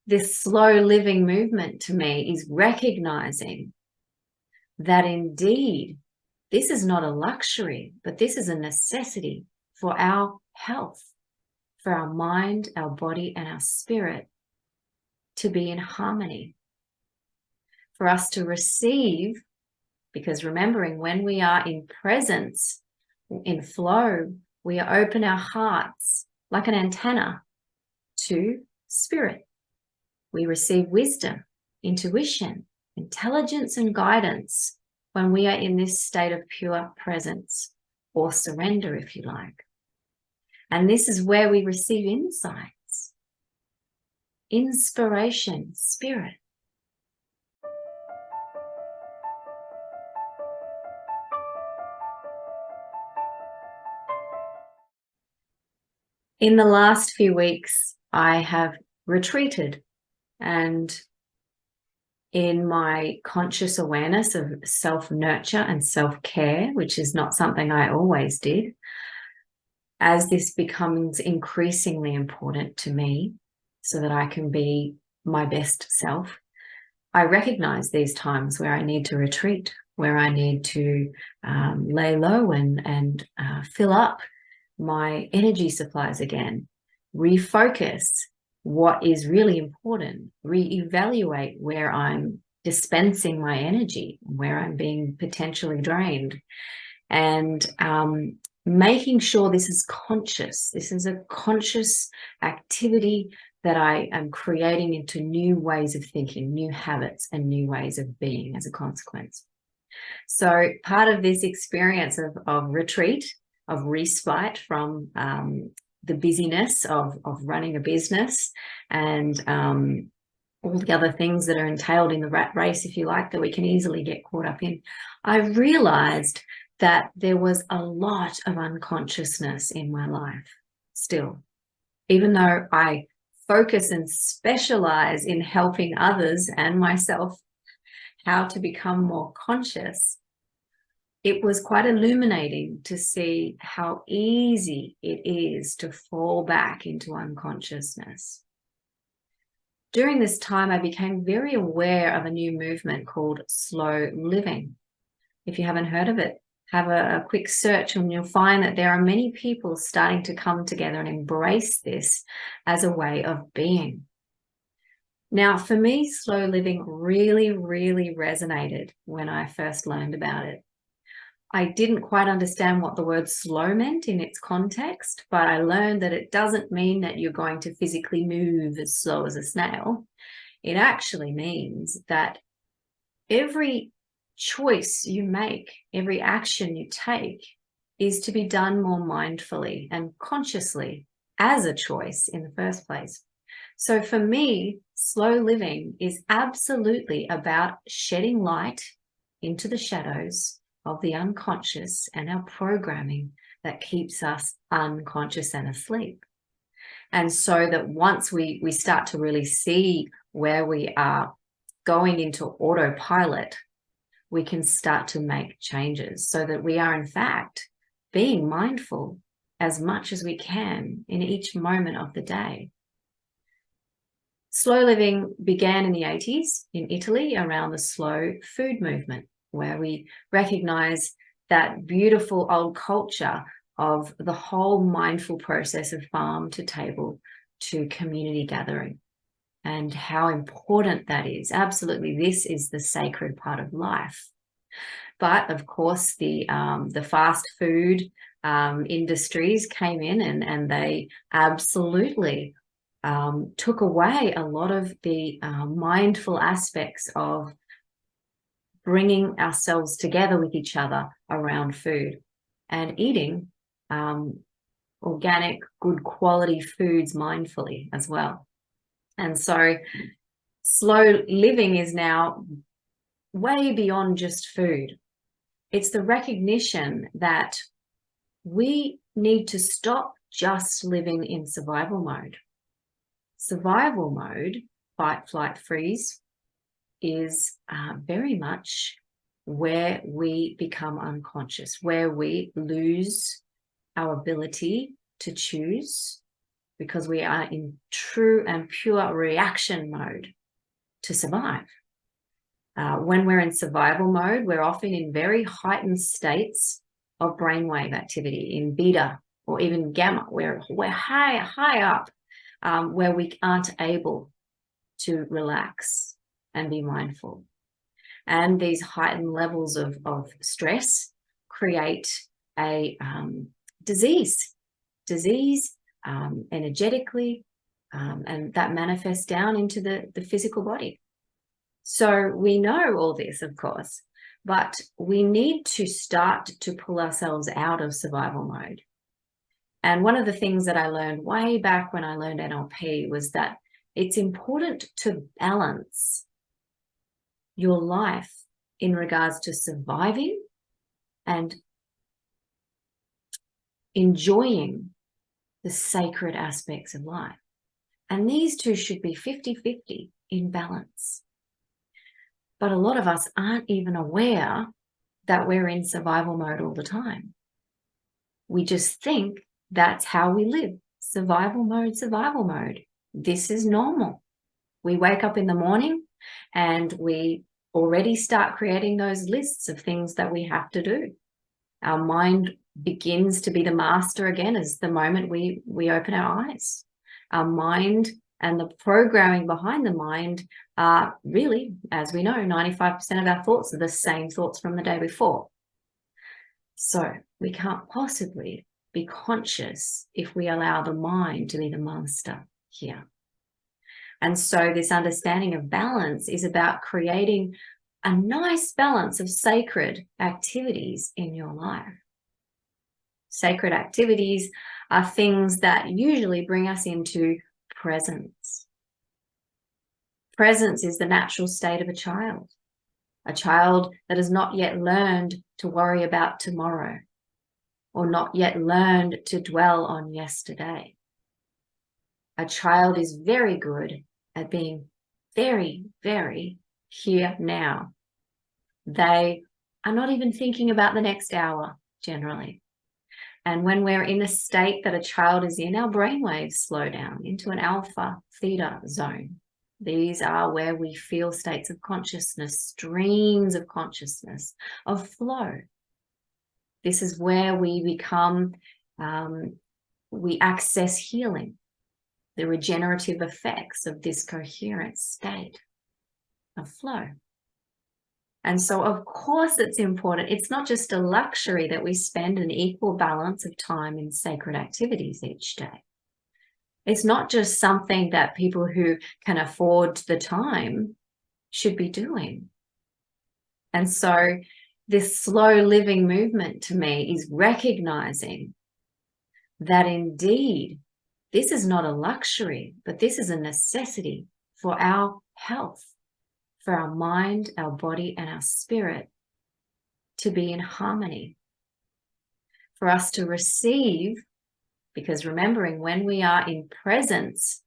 This slow living movement to me is recognizing that indeed this is not a luxury, but this is a necessity for our health, for our mind, our body, and our spirit to be in harmony, for us to receive, because remembering when we are in presence, in flow, we open our hearts like an antenna to spirit. We receive wisdom, intuition, intelligence, and guidance when we are in this state of pure presence, or surrender, if you like. And this is where we receive insights, inspiration, spirit. In the last few weeks, I have retreated, and in my conscious awareness of self-nurture and self-care, which is not something I always did, as this becomes increasingly important to me so that I can be my best self, I recognize these times where I need to retreat, where I need to lay low and fill up my energy supplies again, refocus what is really important, reevaluate where I'm dispensing my energy, where I'm being potentially drained, and making sure this is conscious. This is a conscious activity that I am creating into new ways of thinking, new habits, and new ways of being as a consequence. So part of this experience of retreat, of respite from the busyness of running a business and all the other things that are entailed in the rat race, if you like, that we can easily get caught up in, I realized that there was a lot of unconsciousness in my life still. Even though I focus and specialize in helping others and myself how to become more conscious, it was quite illuminating to see how easy it is to fall back into unconsciousness. During this time, I became very aware of a new movement called slow living. If you haven't heard of it, have a quick search and you'll find that there are many people starting to come together and embrace this as a way of being. Now, for me, slow living really, really resonated when I first learned about it. I didn't quite understand what the word slow meant in its context, but I learned that it doesn't mean that you're going to physically move as slow as a snail. It actually means that every choice you make, every action you take is to be done more mindfully and consciously as a choice in the first place. So for me, slow living is absolutely about shedding light into the shadows of the unconscious and our programming that keeps us unconscious and asleep. And so that once we start to really see where we are going into autopilot, we can start to make changes so that we are in fact being mindful as much as we can in each moment of the day. Slow living began in the 80s in Italy around the slow food movement, where we recognize that beautiful old culture of the whole mindful process of farm to table to community gathering and how important that is. Absolutely, this is the sacred part of life. But of course, the fast food industries came in and they absolutely took away a lot of the mindful aspects of bringing ourselves together with each other around food and eating organic, good quality foods mindfully as well. And so slow living is now way beyond just food. It's the recognition that we need to stop just living in survival mode. Survival mode, fight, flight, freeze, is very much where we become unconscious, where we lose our ability to choose, because we are in true and pure reaction mode to survive. When we're in survival mode, we're often in very heightened states of brainwave activity, in beta or even gamma. We're high up, where we aren't able to relax and be mindful. And these heightened levels of stress create a disease energetically, and that manifests down into the physical body. So we know all this, of course, but we need to start to pull ourselves out of survival mode. And one of the things that I learned way back when I learned NLP was that it's important to balance your life in regards to surviving and enjoying the sacred aspects of life. And these two should be 50-50 in balance. But a lot of us aren't even aware that we're in survival mode all the time. We just think that's how we live. Survival mode. This is normal. We wake up in the morning and we already start creating those lists of things that we have to do. Our mind begins to be the master again as the moment we open our eyes. Our mind and the programming behind the mind are really, as we know, 95% of our thoughts are the same thoughts from the day before. So we can't possibly be conscious if we allow the mind to be the master here. And so this understanding of balance is about creating a nice balance of sacred activities in your life. Sacred activities are things that usually bring us into presence. Presence is the natural state of a child that has not yet learned to worry about tomorrow, or not yet learned to dwell on yesterday. A child is very good at being very, very here now. They are not even thinking about the next hour generally. And when we're in a state that a child is in, our brainwaves slow down into an alpha theta zone. These are where we feel states of consciousness, streams of consciousness, of flow. This is where we become, we access healing, the regenerative effects of this coherent state of flow. And so, of course, it's important. It's not just a luxury that we spend an equal balance of time in sacred activities each day. It's not just something that people who can afford the time should be doing. And so this slow living movement to me is recognizing that indeed this is not a luxury, but this is a necessity for our health, for our mind, our body, and our spirit to be in harmony, for us to receive. Because remembering, when we are in presence,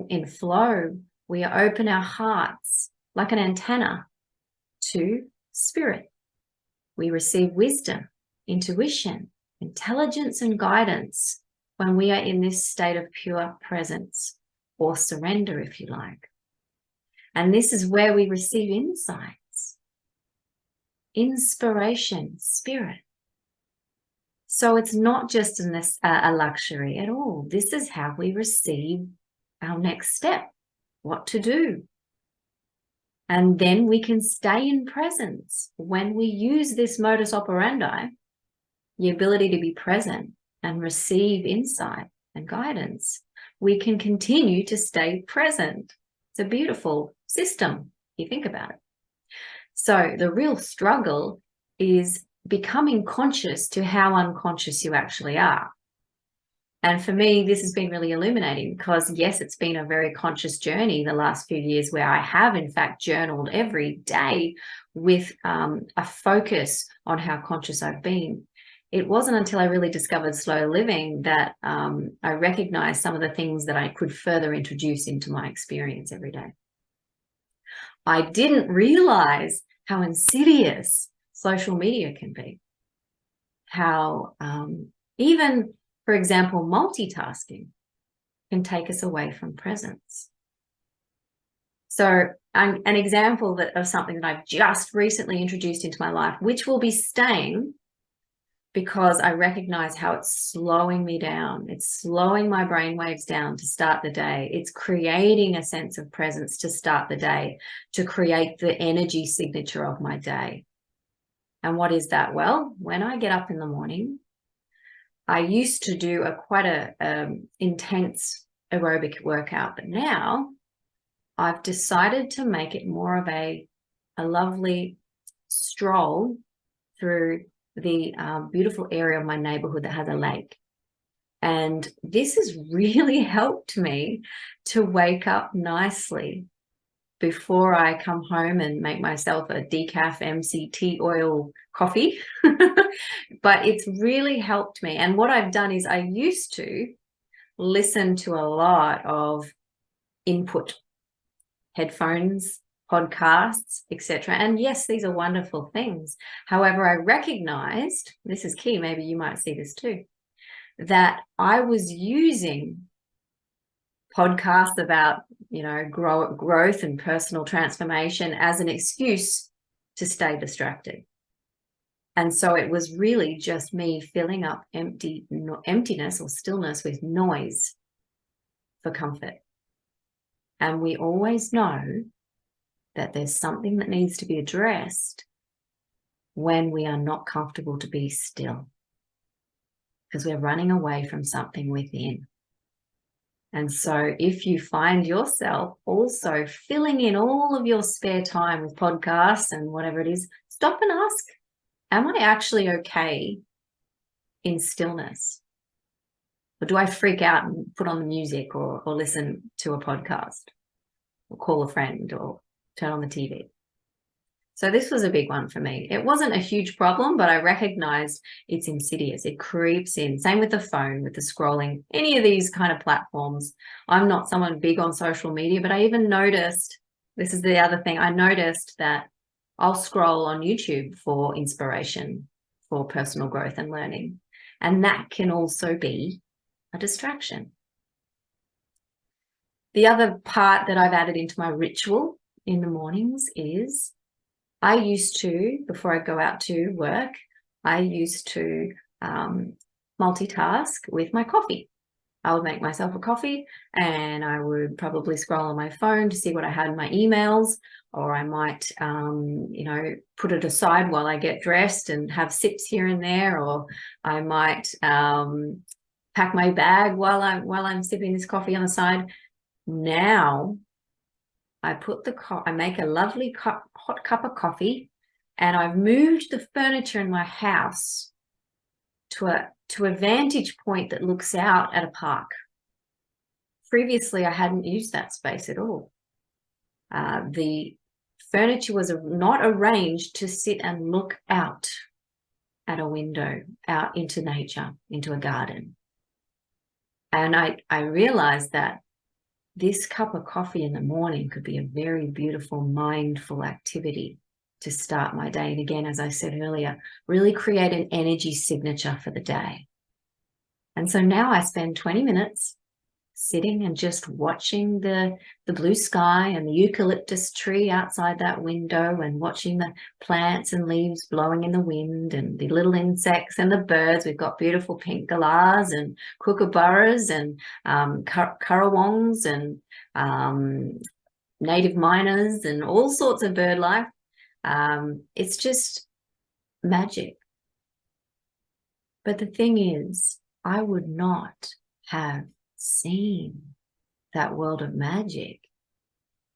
in flow, we open our hearts like an antenna to spirit. We receive wisdom, intuition, intelligence, and guidance when we are in this state of pure presence, or surrender, if you like. And this is where we receive insights, inspiration, spirit. So it's not just a luxury at all. This is how we receive our next step, what to do. And then we can stay in presence. When we use this modus operandi, the ability to be present and receive insight and guidance, we can continue to stay present. It's a beautiful system, if you think about it. So the real struggle is becoming conscious to how unconscious you actually are. And for me, this has been really illuminating because, yes, it's been a very conscious journey the last few years where I have, in fact, journaled every day with a focus on how conscious I've been. It wasn't until I really discovered slow living that I recognized some of the things that I could further introduce into my experience every day. I didn't realize how insidious social media can be. How even, for example, multitasking. can take us away from presence. So an example of something that I've just recently introduced into my life, which will be staying because I recognize how it's slowing me down. It's slowing my brain waves down to start the day. It's creating a sense of presence to start the day, to create the energy signature of my day. And what is that? Well, when I get up in the morning, I used to do quite a intense aerobic workout, but now I've decided to make it more of a lovely stroll through the beautiful area of my neighborhood that has a lake. And this has really helped me to wake up nicely before I come home and make myself a decaf MCT oil coffee. But it's really helped me. And what I've done is I used to listen to a lot of input, headphones, podcasts, etc. And yes, these are wonderful things. However, I recognized, this is key, maybe you might see this too, that I was using podcasts about, growth and personal transformation as an excuse to stay distracted. And so it was really just me filling up emptiness or stillness with noise for comfort. And we always know that there's something that needs to be addressed when we are not comfortable to be still, because we're running away from something within. And so if you find yourself also filling in all of your spare time with podcasts and whatever it is, stop and ask, am I actually okay in stillness? Or do I freak out and put on the music or listen to a podcast or call a friend or turn on the TV? So this was a big one for me. It wasn't a huge problem, but I recognized it's insidious. It creeps in. Same with the phone, with the scrolling, any of these kind of platforms. I'm not someone big on social media, but I even noticed, this is the other thing, I noticed that I'll scroll on YouTube for inspiration, for personal growth and learning. And that can also be a distraction. The other part that I've added into my ritual in the mornings is I used to, before I go out to work, I used to multitask with my coffee. I would make myself a coffee and I would probably scroll on my phone to see what I had in my emails, or I might, put it aside while I get dressed and have sips here and there, or I might pack my bag while I'm sipping this coffee on the side. Now I make a lovely hot cup of coffee, and I've moved the furniture in my house to a vantage point that looks out at a park. Previously, I hadn't used that space at all. The furniture was not arranged to sit and look out at a window, out into nature, into a garden. And I realized that this cup of coffee in the morning could be a very beautiful, mindful activity to start my day. And again, as I said earlier, really create an energy signature for the day. And so now I spend 20 minutes sitting and just watching the blue sky and the eucalyptus tree outside that window, and watching the plants and leaves blowing in the wind, and the little insects and the birds. We've got beautiful pink galahs and kookaburras and currawongs and native miners and all sorts of bird life. It's just magic. But the thing is, I would not have seen that world of magic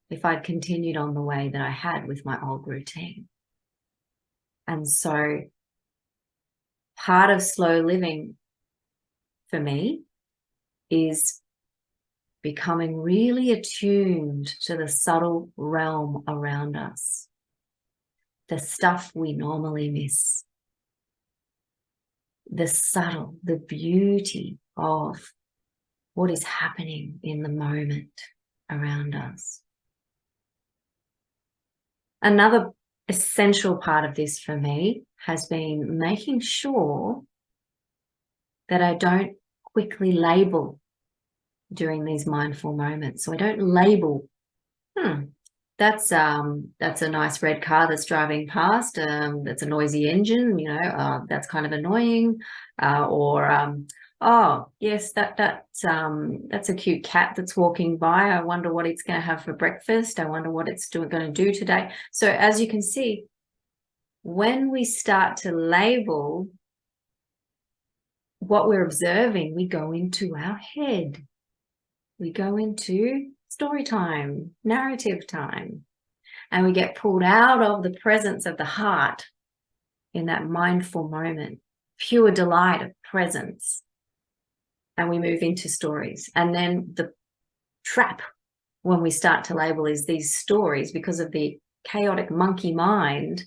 if I'd continued on the way that I had with my old routine. And so part of slow living for me is becoming really attuned to the subtle realm around us, the stuff we normally miss, the beauty of what is happening in the moment around us. Another essential part of this for me has been making sure that I don't quickly label during these mindful moments. So I don't label, that's a nice red car that's driving past, that's a noisy engine, that's kind of annoying, oh yes, that's a cute cat that's walking by. I wonder what it's going to have for breakfast. I wonder what it's going to do today. So as you can see, when we start to label what we're observing, we go into our head. We go into story time, narrative time, and we get pulled out of the presence of the heart in that mindful moment, pure delight of presence. And we move into stories. And then the trap when we start to label is these stories, because of the chaotic monkey mind,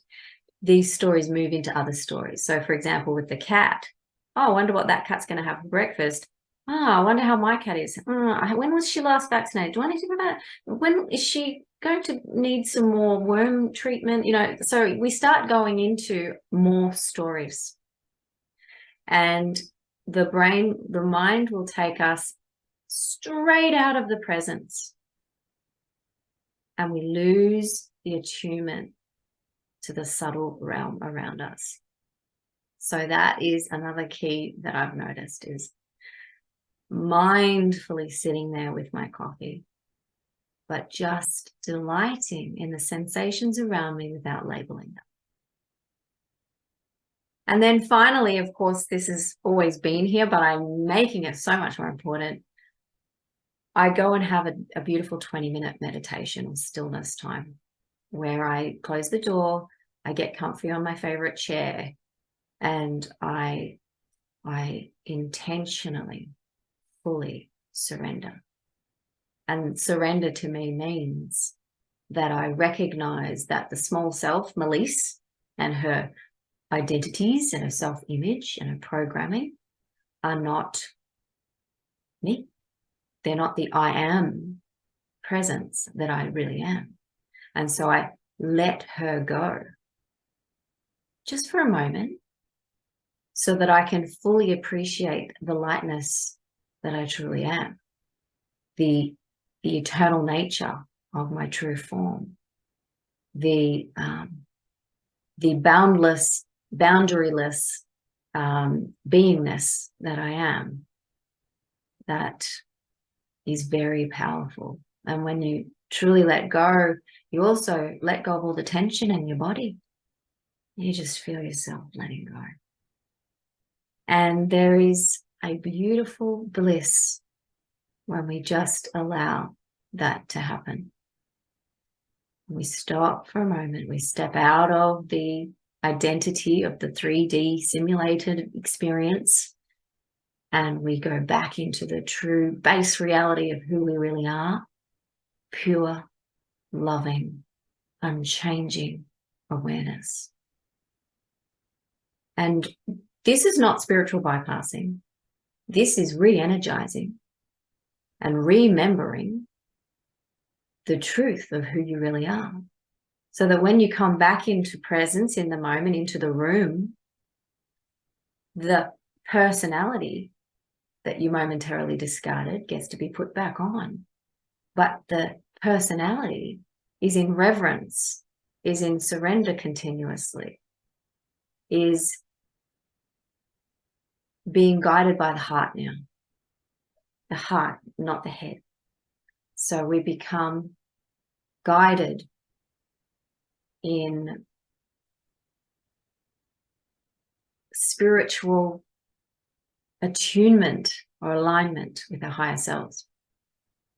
these stories move into other stories. So for example, with the cat, oh, I wonder what that cat's going to have for breakfast. Oh, I wonder how my cat is. When was she last vaccinated? Do I need to know that? When is she going to need some more worm treatment? So we start going into more stories. And the mind will take us straight out of the presence. And we lose the attunement to the subtle realm around us. So that is another key that I've noticed, is mindfully sitting there with my coffee, but just delighting in the sensations around me without labeling them. And then finally, of course, this has always been here, but I'm making it so much more important. I go and have a beautiful 20-minute meditation or stillness time where I close the door, I get comfy on my favorite chair, and I intentionally, fully surrender. And surrender to me means that I recognize that the small self, Melise, and her identities and her self-image and her programming are not me. They're not the I am presence that I really am. And so I let her go just for a moment so that I can fully appreciate the lightness that I truly am, the eternal nature of my true form, the boundless, boundaryless beingness that I am. That is very powerful. And when you truly let go, you also let go of all the tension in your body. You just feel yourself letting go. And there is a beautiful bliss when we just allow that to happen. We stop for a moment. We step out of the identity of the 3D simulated experience, and we go back into the true base reality of who we really are. Pure, loving, unchanging awareness. And this is not spiritual bypassing. This is re-energizing and remembering the truth of who you really are. So that when you come back into presence in the moment, into the room, the personality that you momentarily discarded gets to be put back on. But the personality is in reverence, is in surrender continuously, is being guided by the heart now. The heart, not the head. So we become guided in spiritual attunement or alignment with our higher selves.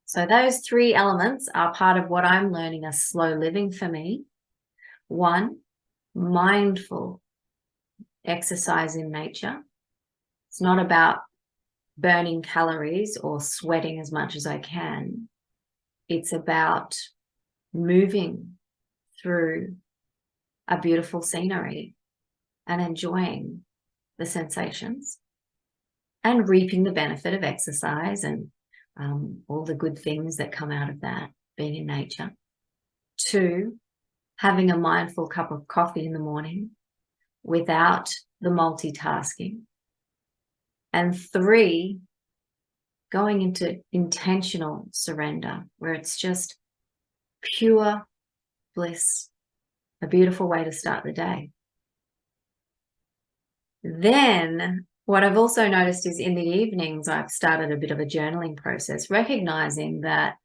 So those three elements are part of what I'm learning as slow living for me. 1, mindful exercise in nature. It's not about burning calories or sweating as much as I can. It's about moving through a beautiful scenery and enjoying the sensations and reaping the benefit of exercise and all the good things that come out of that, being in nature. 2, having a mindful cup of coffee in the morning without the multitasking. And 3, going into intentional surrender, where it's just pure bliss, a beautiful way to start the day. Then what I've also noticed is in the evenings, I've started a bit of a journaling process, recognizing that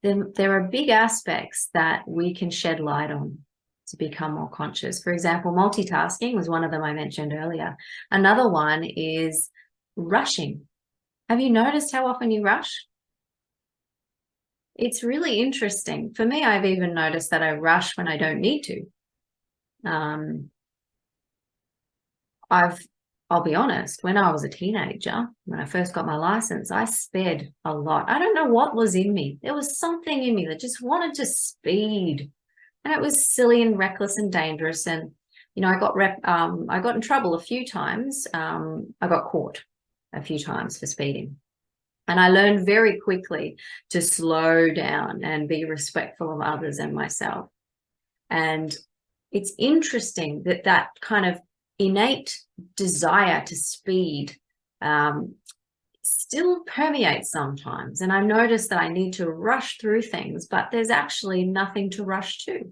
there are big aspects that we can shed light on to become more conscious. For example, multitasking was one of them I mentioned earlier. Another one is rushing. Have you noticed how often you rush? It's really interesting. For me, I've even noticed that I rush when I don't need to. I'll be honest, when I was a teenager, when I first got my license, I sped a lot. I don't know what was in me. There was something in me that just wanted to speed. And it was silly and reckless and dangerous. And, you know, I got in trouble a few times. I got caught a few times for speeding. And I learned very quickly to slow down and be respectful of others and myself. And it's interesting that that kind of innate desire to speed still permeates sometimes. And I notice that I need to rush through things, but there's actually nothing to rush to.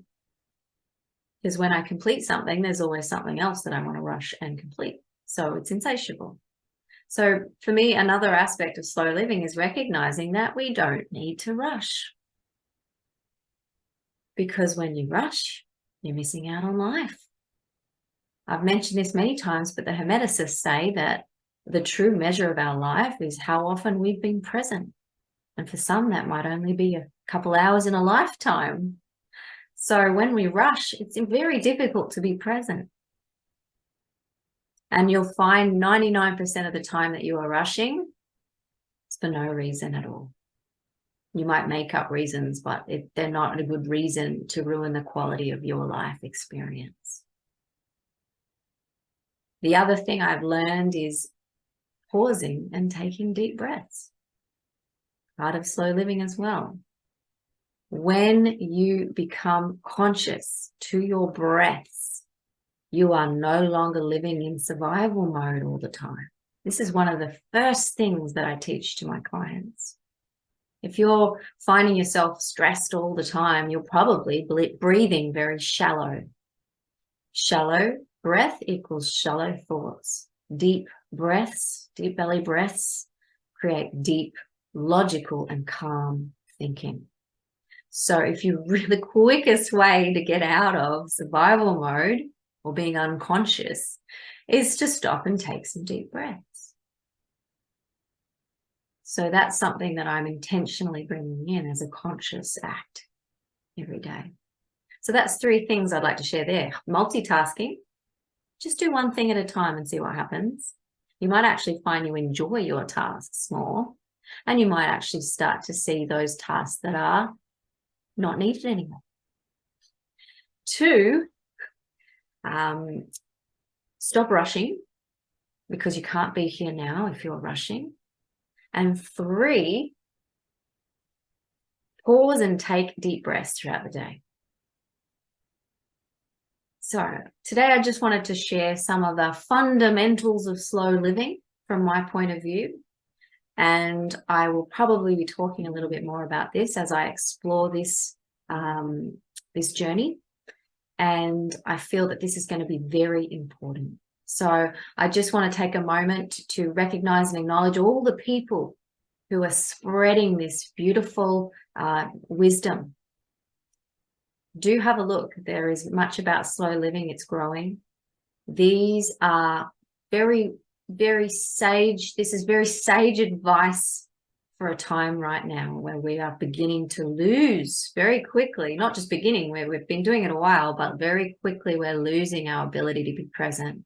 Because when I complete something, there's always something else that I want to rush and complete. So it's insatiable. So for me, another aspect of slow living is recognizing that we don't need to rush. Because when you rush, you're missing out on life. I've mentioned this many times, but the Hermeticists say that the true measure of our life is how often we've been present. And for some, that might only be a couple hours in a lifetime. So when we rush, it's very difficult to be present. And you'll find 99% of the time that you are rushing, it's for no reason at all. You might make up reasons, but they're not a good reason to ruin the quality of your life experience. The other thing I've learned is pausing and taking deep breaths. Part of slow living as well. When you become conscious to your breaths, you are no longer living in survival mode all the time. This is one of the first things that I teach to my clients. If you're finding yourself stressed all the time, you're probably breathing very shallow. Shallow breath equals shallow thoughts. Deep breaths, deep belly breaths, create deep, logical, and calm thinking. So if the quickest way to get out of survival mode or being unconscious is to stop and take some deep breaths. So that's something that I'm intentionally bringing in as a conscious act every day. So that's 3 things I'd like to share there. Multitasking. Just do one thing at a time and see what happens. You might actually find you enjoy your tasks more, and you might actually start to see those tasks that are not needed anymore. 2, stop rushing, because you can't be here now if you're rushing. And 3, pause and take deep breaths throughout the day. So today I just wanted to share some of the fundamentals of slow living from my point of view. And I will probably be talking a little bit more about this as I explore this, this journey. And I feel that this is going to be very important. So I just want to take a moment to recognize and acknowledge all the people who are spreading this beautiful wisdom. Do have a look. There is much about slow living. It's growing. These are very, very sage. This is very sage advice for a time right now where we are beginning to lose very quickly, not just beginning, where we've been doing it a while, but very quickly we're losing our ability to be present.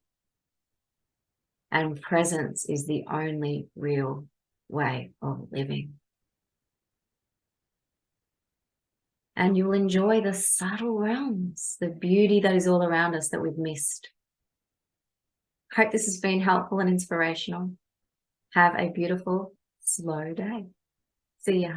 And presence is the only real way of living. And you'll enjoy the subtle realms, the beauty that is all around us that we've missed. Hope this has been helpful and inspirational. Have a beautiful, slow day. See ya.